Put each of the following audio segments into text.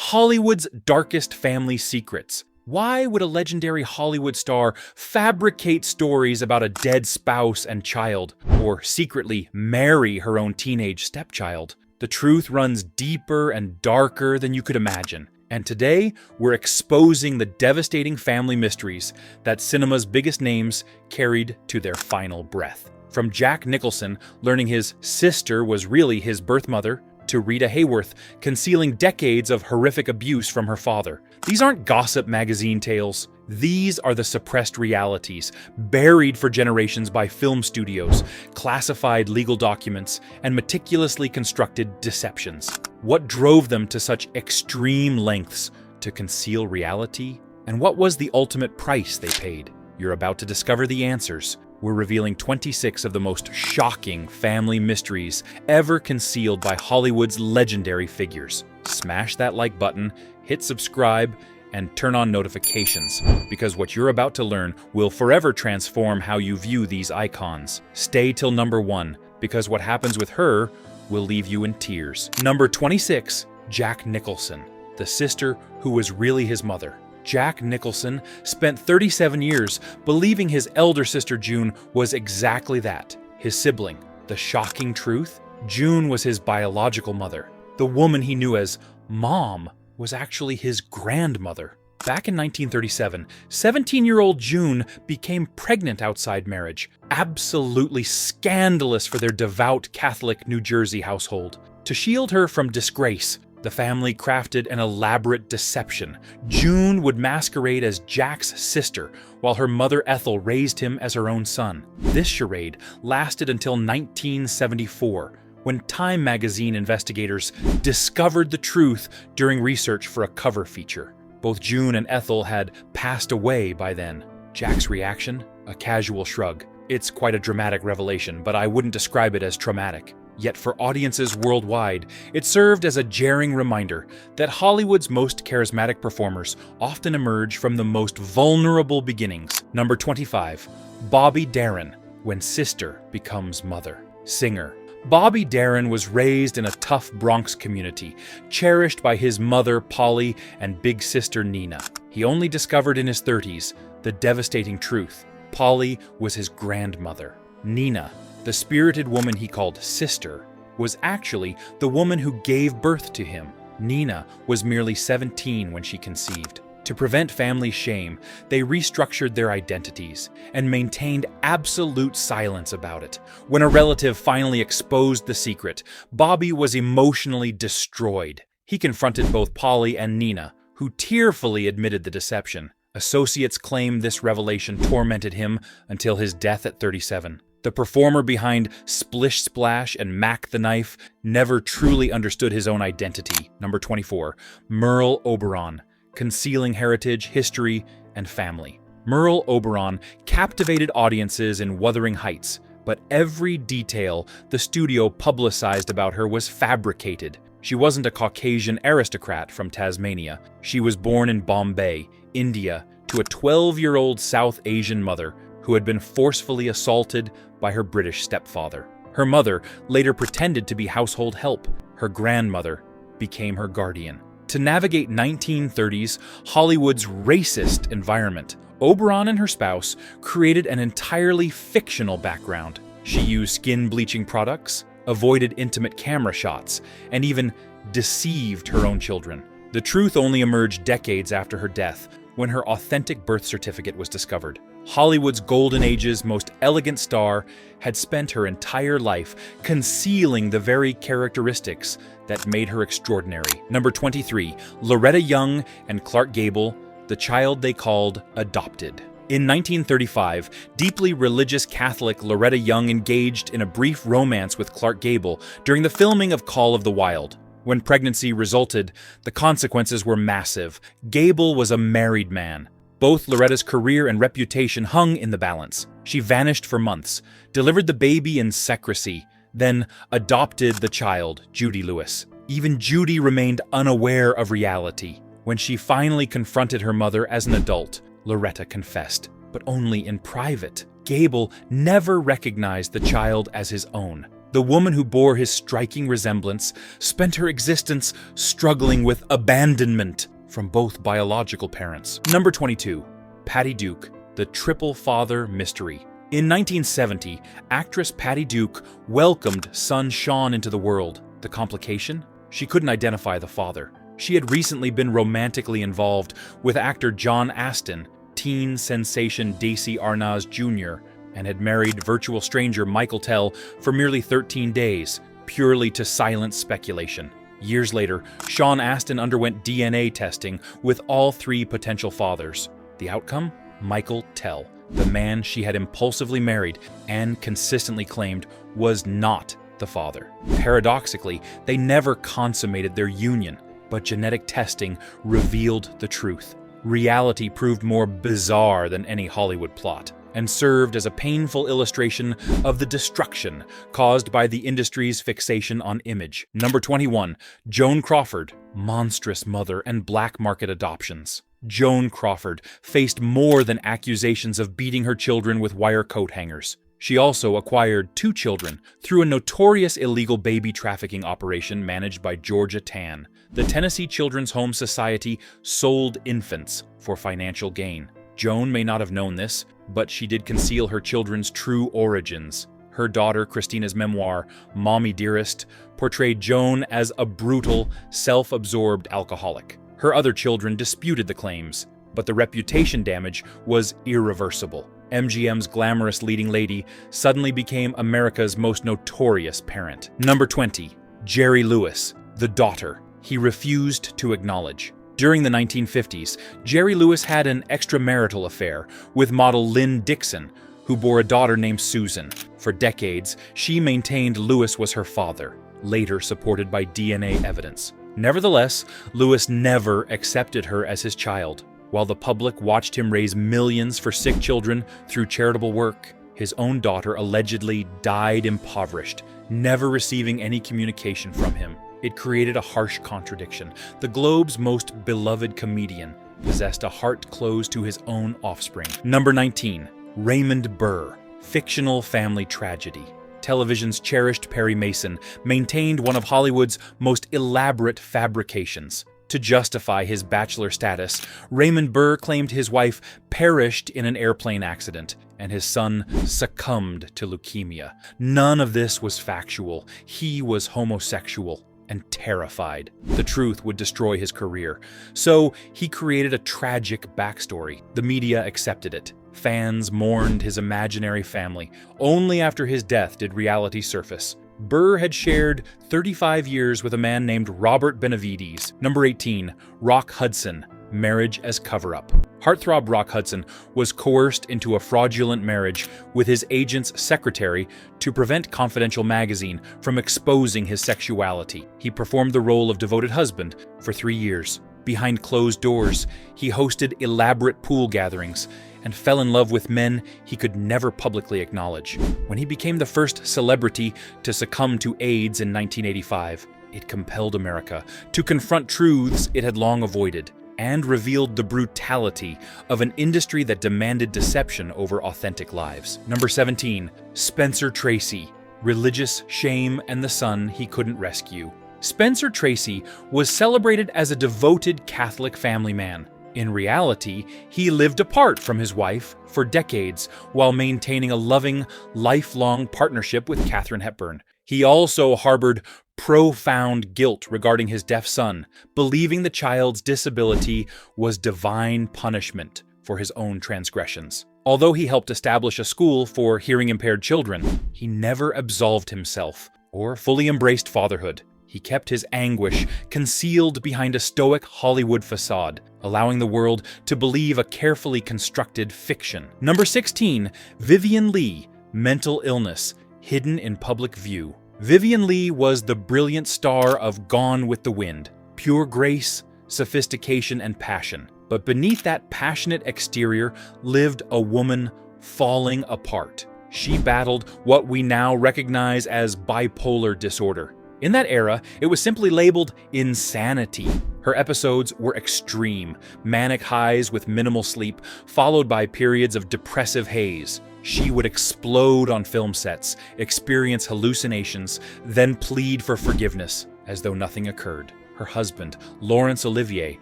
Hollywood's darkest family secrets. Why would a legendary Hollywood star fabricate stories about a dead spouse and child, or secretly marry her own teenage stepchild? The truth runs deeper and darker than you could imagine. And today, we're exposing the devastating family mysteries that cinema's biggest names carried to their final breath. From Jack Nicholson learning his sister was really his birth mother, to Rita Hayworth concealing decades of horrific abuse from her father. These aren't gossip magazine tales. These are the suppressed realities, buried for generations by film studios, classified legal documents, and meticulously constructed deceptions. What drove them to such extreme lengths to conceal reality? And what was the ultimate price they paid? You're about to discover the answers. We're revealing 26 of the most shocking family mysteries ever concealed by Hollywood's legendary figures. Smash that like button, hit subscribe, and turn on notifications, because what you're about to learn will forever transform how you view these icons. Stay till number 1, because what happens with her will leave you in tears. Number 26, Jack Nicholson, the sister who was really his mother. Jack Nicholson spent 37 years believing his elder sister June was exactly that, his sibling. The shocking truth? June was his biological mother. The woman he knew as Mom was actually his grandmother. Back in 1937, 17-year-old June became pregnant outside marriage. Absolutely scandalous for their devout Catholic New Jersey household. To shield her from disgrace, the family crafted an elaborate deception. June would masquerade as Jack's sister, while her mother Ethel raised him as her own son. This charade lasted until 1974, when Time magazine investigators discovered the truth during research for a cover feature. Both June and Ethel had passed away by then. Jack's reaction? A casual shrug. It's quite a dramatic revelation, but I wouldn't describe it as traumatic. Yet for audiences worldwide, it served as a jarring reminder that Hollywood's most charismatic performers often emerge from the most vulnerable beginnings. Number 25, Bobby Darin, when sister becomes mother. Singer. Bobby Darin was raised in a tough Bronx community, cherished by his mother Polly and big sister Nina. He only discovered in his 30s the devastating truth. Polly was his grandmother. Nina, the spirited woman he called sister, was actually the woman who gave birth to him. Nina was merely 17 when she conceived. To prevent family shame, they restructured their identities and maintained absolute silence about it. When a relative finally exposed the secret, Bobby was emotionally destroyed. He confronted both Polly and Nina, who tearfully admitted the deception. Associates claim this revelation tormented him until his death at 37. The performer behind Splish Splash and Mac the Knife never truly understood his own identity. Number 24, Merle Oberon, concealing heritage, history, and family. Merle Oberon captivated audiences in Wuthering Heights, but every detail the studio publicized about her was fabricated. She wasn't a Caucasian aristocrat from Tasmania. She was born in Bombay, India, to a 12-year-old South Asian mother who had been forcefully assaulted by her British stepfather. Her mother later pretended to be household help. Her grandmother became her guardian. To navigate 1930s Hollywood's racist environment, Oberon and her spouse created an entirely fictional background. She used skin-bleaching products, avoided intimate camera shots, and even deceived her own children. The truth only emerged decades after her death, when her authentic birth certificate was discovered. Hollywood's Golden Age's most elegant star had spent her entire life concealing the very characteristics that made her extraordinary. Number 23, Loretta Young and Clark Gable, the child they called adopted. In 1935, deeply religious Catholic Loretta Young engaged in a brief romance with Clark Gable during the filming of Call of the Wild. When pregnancy resulted, the consequences were massive. Gable was a married man. Both Loretta's career and reputation hung in the balance. She vanished for months, delivered the baby in secrecy, then adopted the child, Judy Lewis. Even Judy remained unaware of reality. When she finally confronted her mother as an adult, Loretta confessed, but only in private. Gable never recognized the child as his own. The woman who bore his striking resemblance spent her existence struggling with abandonment from both biological parents. Number 22. Patty Duke, the triple father mystery. In 1970, actress Patty Duke welcomed son Sean into the world. The complication? She couldn't identify the father. She had recently been romantically involved with actor John Astin, teen sensation Desi Arnaz Jr., and had married virtual stranger Michael Tell for merely 13 days, purely to silence speculation. Years later, Sean Astin underwent DNA testing with all 3 potential fathers. The outcome? Michael Tell, the man she had impulsively married and consistently claimed was not the father. Paradoxically, they never consummated their union, but genetic testing revealed the truth. Reality proved more bizarre than any Hollywood plot, and served as a painful illustration of the destruction caused by the industry's fixation on image. Number 21. Joan Crawford, monstrous mother and black market adoptions. Joan Crawford faced more than accusations of beating her children with wire coat hangers. She also acquired 2 children through a notorious illegal baby trafficking operation managed by Georgia Tann. The Tennessee Children's Home Society sold infants for financial gain. Joan may not have known this, but she did conceal her children's true origins. Her daughter, Christina's memoir, Mommy Dearest, portrayed Joan as a brutal, self-absorbed alcoholic. Her other children disputed the claims, but the reputation damage was irreversible. MGM's glamorous leading lady suddenly became America's most notorious parent. Number 20. Jerry Lewis, the daughter he refused to acknowledge. During the 1950s, Jerry Lewis had an extramarital affair with model Lynn Dixon, who bore a daughter named Susan. For decades, she maintained Lewis was her father, later supported by DNA evidence. Nevertheless, Lewis never accepted her as his child. While the public watched him raise millions for sick children through charitable work, his own daughter allegedly died impoverished, never receiving any communication from him. It created a harsh contradiction. The Globe's most beloved comedian possessed a heart closed to his own offspring. Number 19. Raymond Burr, fictional family tragedy. Television's cherished Perry Mason maintained one of Hollywood's most elaborate fabrications. To justify his bachelor status, Raymond Burr claimed his wife perished in an airplane accident and his son succumbed to leukemia. None of this was factual. He was homosexual and terrified. The truth would destroy his career. So he created a tragic backstory. The media accepted it. Fans mourned his imaginary family. Only after his death did reality surface. Burr had shared 35 years with a man named Robert Benavides. Number 18. Rock Hudson, marriage as cover-up. Heartthrob Rock Hudson was coerced into a fraudulent marriage with his agent's secretary to prevent Confidential magazine from exposing his sexuality. He performed the role of devoted husband for 3 years. Behind closed doors, he hosted elaborate pool gatherings and fell in love with men he could never publicly acknowledge. When he became the first celebrity to succumb to AIDS in 1985, it compelled America to confront truths it had long avoided and revealed the brutality of an industry that demanded deception over authentic lives. Number 17. Spencer Tracy, religious shame and the son he couldn't rescue. Spencer Tracy was celebrated as a devoted Catholic family man. In reality, he lived apart from his wife for decades while maintaining a loving, lifelong partnership with Katharine Hepburn. He also harbored profound guilt regarding his deaf son, believing the child's disability was divine punishment for his own transgressions. Although he helped establish a school for hearing-impaired children, he never absolved himself or fully embraced fatherhood. He kept his anguish concealed behind a stoic Hollywood facade, allowing the world to believe a carefully constructed fiction. Number 16. Vivien Leigh, mental illness, hidden in public view. Vivien Leigh was the brilliant star of Gone with the Wind, pure grace, sophistication, and passion. But beneath that passionate exterior lived a woman falling apart. She battled what we now recognize as bipolar disorder. In that era, it was simply labeled insanity. Her episodes were extreme, manic highs with minimal sleep, followed by periods of depressive haze. She would explode on film sets, experience hallucinations, then plead for forgiveness as though nothing occurred. Her husband, Laurence Olivier,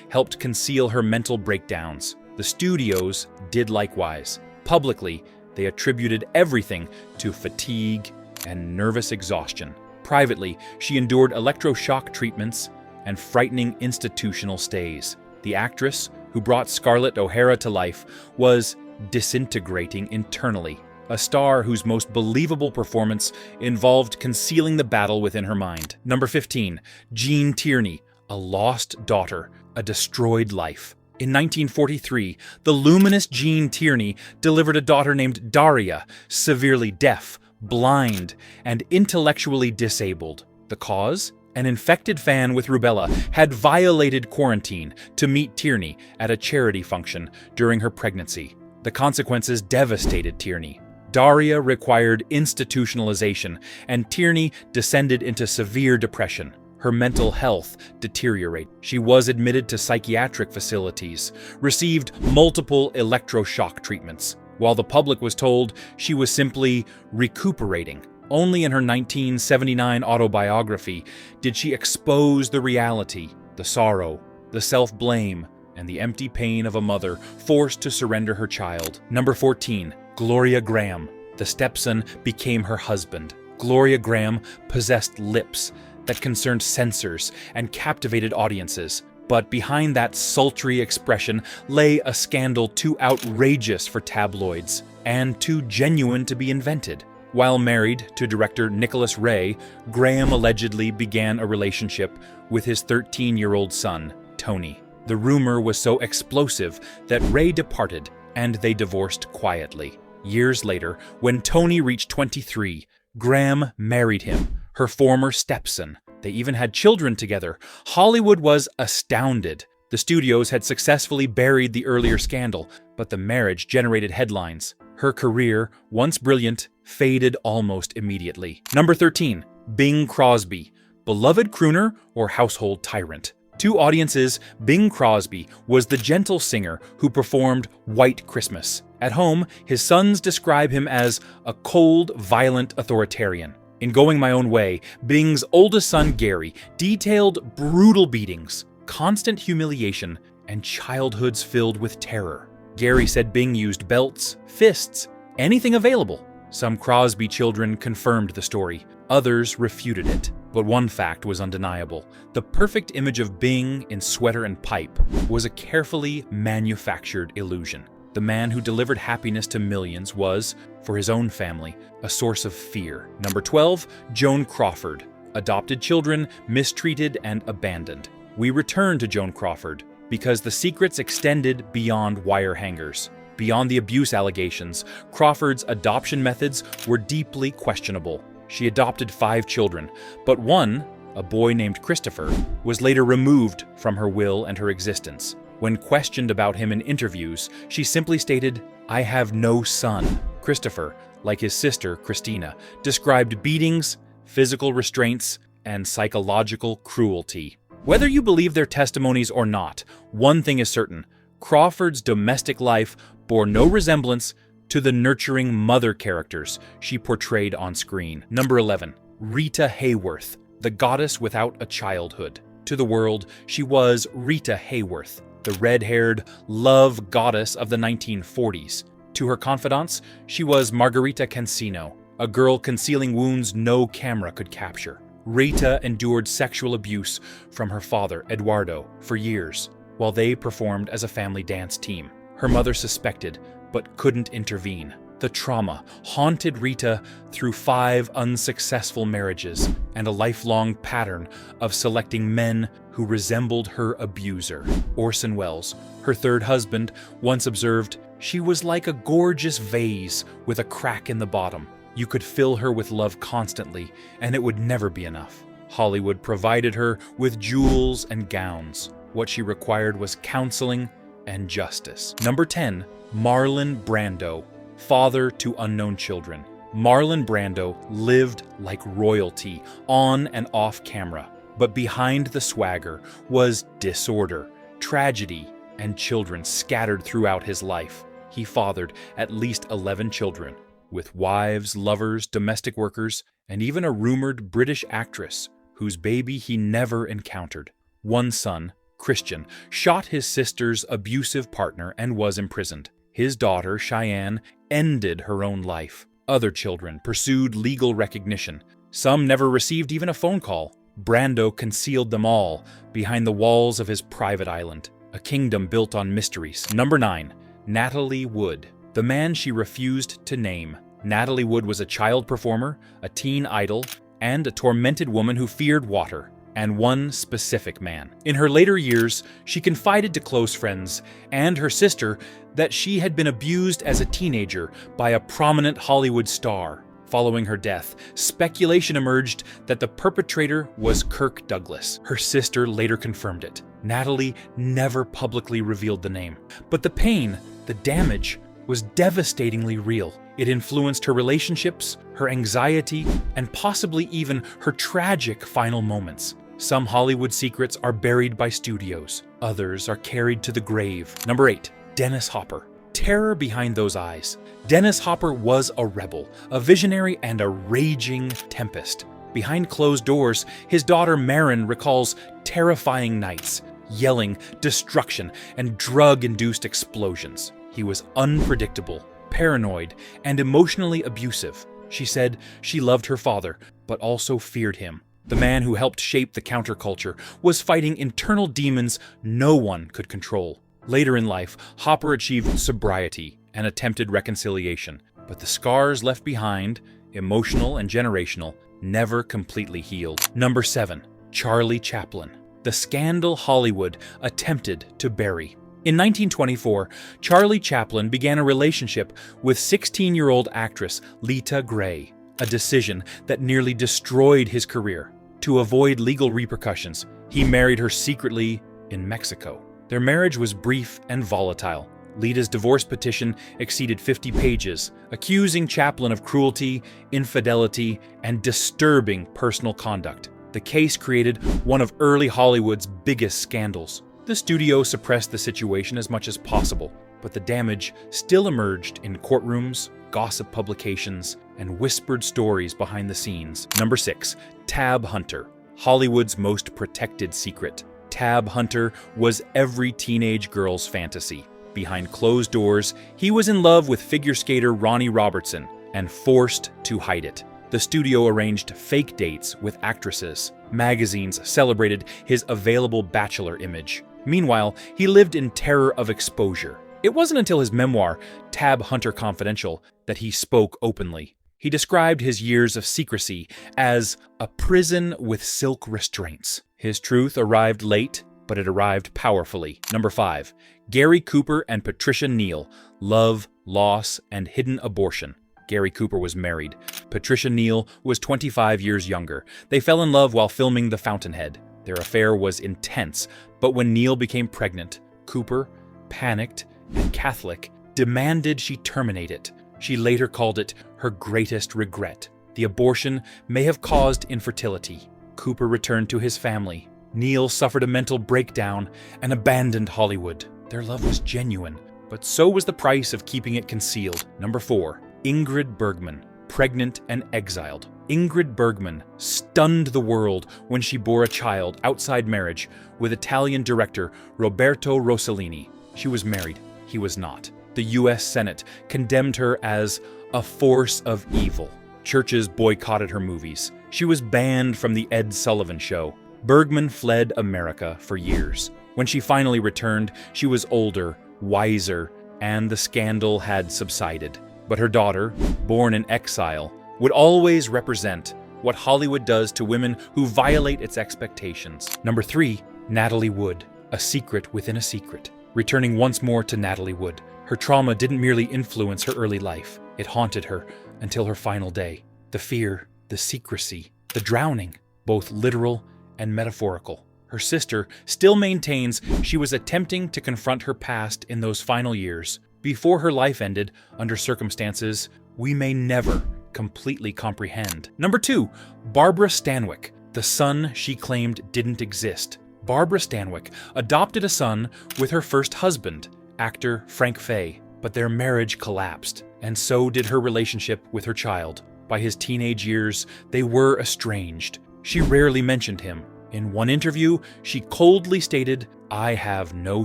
helped conceal her mental breakdowns. The studios did likewise. Publicly, they attributed everything to fatigue and nervous exhaustion. Privately, she endured electroshock treatments and frightening institutional stays. The actress, who brought Scarlett O'Hara to life, was disintegrating internally, a star whose most believable performance involved concealing the battle within her mind. Number 15, Jean Tierney, a lost daughter, a destroyed life. In 1943, the luminous Jean Tierney delivered a daughter named Daria, severely deaf, blind, and intellectually disabled. The cause? An infected fan with rubella had violated quarantine to meet Tierney at a charity function during her pregnancy. The consequences devastated Tierney. Daria required institutionalization, and Tierney descended into severe depression. Her mental health deteriorated. She was admitted to psychiatric facilities, received multiple electroshock treatments, while the public was told she was simply recuperating. Only in her 1979 autobiography did she expose the reality, the sorrow, the self-blame, and the empty pain of a mother forced to surrender her child. Number 14, Gloria Grahame. The stepson became her husband. Gloria Grahame possessed lips that concerned censors and captivated audiences. But behind that sultry expression lay a scandal too outrageous for tabloids and too genuine to be invented. While married to director Nicholas Ray, Grahame allegedly began a relationship with his 13-year-old son, Tony. The rumor was so explosive that Ray departed, and they divorced quietly. Years later, when Tony reached 23, Grahame married him, her former stepson. They even had children together. Hollywood was astounded. The studios had successfully buried the earlier scandal, but the marriage generated headlines. Her career, once brilliant, faded almost immediately. Number 13, Bing Crosby, beloved crooner or household tyrant. To audiences, Bing Crosby was the gentle singer who performed White Christmas. At home, his sons describe him as a cold, violent authoritarian. In Going My Own Way, Bing's oldest son, Gary, detailed brutal beatings, constant humiliation, and childhoods filled with terror. Gary said Bing used belts, fists, anything available. Some Crosby children confirmed the story. Others refuted it. But one fact was undeniable. The perfect image of Bing in sweater and pipe was a carefully manufactured illusion. The man who delivered happiness to millions was, for his own family, a source of fear. Number 12, Joan Crawford. Adopted children, mistreated and abandoned. We return to Joan Crawford because the secrets extended beyond wire hangers. Beyond the abuse allegations, Crawford's adoption methods were deeply questionable. She adopted 5 children, but one, a boy named Christopher, was later removed from her will and her existence. When questioned about him in interviews, she simply stated, "I have no son." Christopher, like his sister Christina, described beatings, physical restraints, and psychological cruelty. Whether you believe their testimonies or not, one thing is certain: Crawford's domestic life bore no resemblance to the nurturing mother characters she portrayed on screen. Number 11, Rita Hayworth, the goddess without a childhood. To the world, she was Rita Hayworth, the red-haired love goddess of the 1940s. To her confidants, she was Margarita Cancino, a girl concealing wounds no camera could capture. Rita endured sexual abuse from her father, Eduardo, for years, while they performed as a family dance team. Her mother suspected, but couldn't intervene. The trauma haunted Rita through 5 unsuccessful marriages and a lifelong pattern of selecting men who resembled her abuser. Orson Welles, her third husband, once observed, "She was like a gorgeous vase with a crack in the bottom. You could fill her with love constantly, and it would never be enough." Hollywood provided her with jewels and gowns. What she required was counseling and justice. Number 10, Marlon Brando, father to unknown children. Marlon Brando lived like royalty on and off camera, but behind the swagger was disorder, tragedy, and children scattered throughout his life. he fathered at least 11 children, with wives, lovers, domestic workers, and even a rumored British actress whose baby he never encountered. One son, Christian, shot his sister's abusive partner and was imprisoned. His daughter, Cheyenne, ended her own life. Other children pursued legal recognition. Some never received even a phone call. Brando concealed them all behind the walls of his private island, a kingdom built on mysteries. Number 9. Natalie Wood, the man she refused to name. Natalie Wood was a child performer, a teen idol, and a tormented woman who feared water, and one specific man. In her later years, she confided to close friends and her sister that she had been abused as a teenager by a prominent Hollywood star. Following her death, speculation emerged that the perpetrator was Kirk Douglas. Her sister later confirmed it. Natalie never publicly revealed the name, but the pain, the damage, was devastatingly real. It influenced her relationships, her anxiety, and possibly even her tragic final moments. Some Hollywood secrets are buried by studios. Others are carried to the grave. Number 8. Dennis Hopper. Terror behind those eyes. Dennis Hopper was a rebel, a visionary, and a raging tempest. Behind closed doors, his daughter Marin recalls terrifying nights, yelling, destruction, and drug-induced explosions. He was unpredictable, paranoid, and emotionally abusive. She said she loved her father, but also feared him. The man who helped shape the counterculture was fighting internal demons no one could control. Later in life, Hopper achieved sobriety and attempted reconciliation, but the scars left behind, emotional and generational, never completely healed. Number 7. Charlie Chaplin. The scandal Hollywood attempted to bury. In 1924, Charlie Chaplin began a relationship with 16-year-old actress Lita Gray, a decision that nearly destroyed his career. To avoid legal repercussions, he married her secretly in Mexico. Their marriage was brief and volatile. Lita's divorce petition exceeded 50 pages, accusing Chaplin of cruelty, infidelity, and disturbing personal conduct. The case created one of early Hollywood's biggest scandals. The studio suppressed the situation as much as possible, but the damage still emerged in courtrooms, gossip publications, and whispered stories behind the scenes. Number 6. Tab Hunter. Hollywood's most protected secret. Tab Hunter was every teenage girl's fantasy. Behind closed doors, he was in love with figure skater Ronnie Robertson and forced to hide it. The studio arranged fake dates with actresses. Magazines celebrated his available bachelor image. Meanwhile, he lived in terror of exposure. It wasn't until his memoir, Tab Hunter Confidential, that he spoke openly. He described his years of secrecy as a prison with silk restraints. His truth arrived late, but it arrived powerfully. Number 5. Gary Cooper and Patricia Neal. Love, loss, and hidden abortion. Gary Cooper was married. Patricia Neal was 25 years younger. They fell in love while filming The Fountainhead. Their affair was intense, but when Neal became pregnant, Cooper, panicked and Catholic, demanded she terminate it. She later called it her greatest regret. The abortion may have caused infertility. Cooper returned to his family. Neal suffered a mental breakdown and abandoned Hollywood. Their love was genuine, but so was the price of keeping it concealed. Number 4. Ingrid Bergman, pregnant and exiled. Ingrid Bergman stunned the world when she bore a child outside marriage with Italian director Roberto Rossellini. She was married. He was not. The U.S. Senate condemned her as a force of evil. Churches boycotted her movies. She was banned from The Ed Sullivan Show. Bergman fled America for years. When she finally returned, she was older, wiser, and the scandal had subsided. But her daughter, born in exile, would always represent what Hollywood does to women who violate its expectations. Number 3. Natalie Wood, a secret within a secret. Returning once more to Natalie Wood, her trauma didn't merely influence her early life. It haunted her until her final day. The fear, the secrecy, the drowning, both literal and metaphorical. Her sister still maintains she was attempting to confront her past in those final years, before her life ended under circumstances we may never completely comprehend. Number 2. Barbara Stanwyck, the son she claimed didn't exist. Barbara Stanwyck adopted a son with her first husband, actor Frank Fay. but their marriage collapsed, and so did her relationship with her child. By his teenage years, they were estranged. She rarely mentioned him. In one interview, she coldly stated, "I have no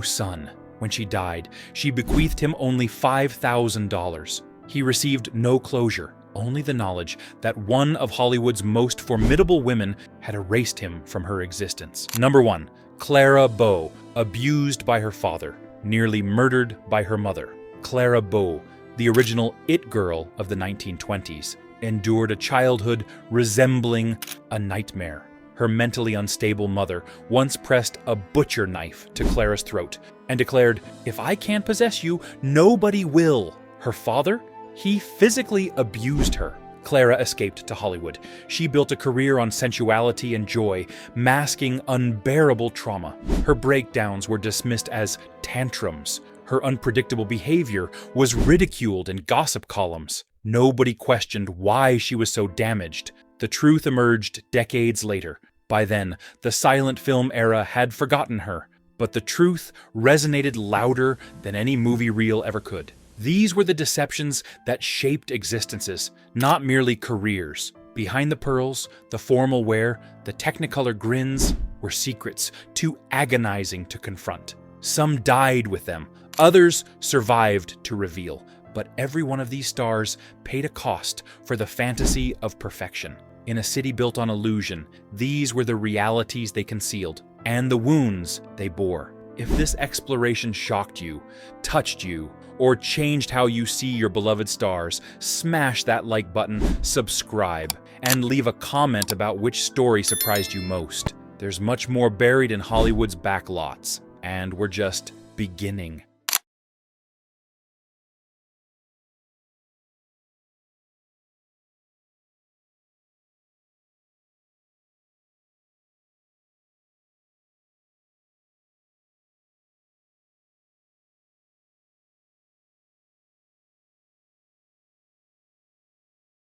son." When she died, she bequeathed him only $5,000. He received no closure, only the knowledge that one of Hollywood's most formidable women had erased him from her existence. Number 1. Clara Bow, abused by her father, nearly murdered by her mother. Clara Bow, the original it girl of the 1920s, endured a childhood resembling a nightmare. Her mentally unstable mother once pressed a butcher knife to Clara's throat and declared, "If I can't possess you, nobody will." Her father? He physically abused her. Clara escaped to Hollywood. She built a career on sensuality and joy, masking unbearable trauma. Her breakdowns were dismissed as tantrums. Her unpredictable behavior was ridiculed in gossip columns. Nobody questioned why she was so damaged. The truth emerged decades later. By then, the silent film era had forgotten her, but the truth resonated louder than any movie reel ever could. These were the deceptions that shaped existences, not merely careers. Behind the pearls, the formal wear, the technicolor grins were secrets too agonizing to confront. Some died with them, others survived to reveal. But every one of these stars paid a cost for the fantasy of perfection. In a city built on illusion, these were the realities they concealed, and the wounds they bore. If this exploration shocked you, touched you, or changed how you see your beloved stars, smash that like button, subscribe, and leave a comment about which story surprised you most. There's much more buried in Hollywood's backlots, and we're just beginning.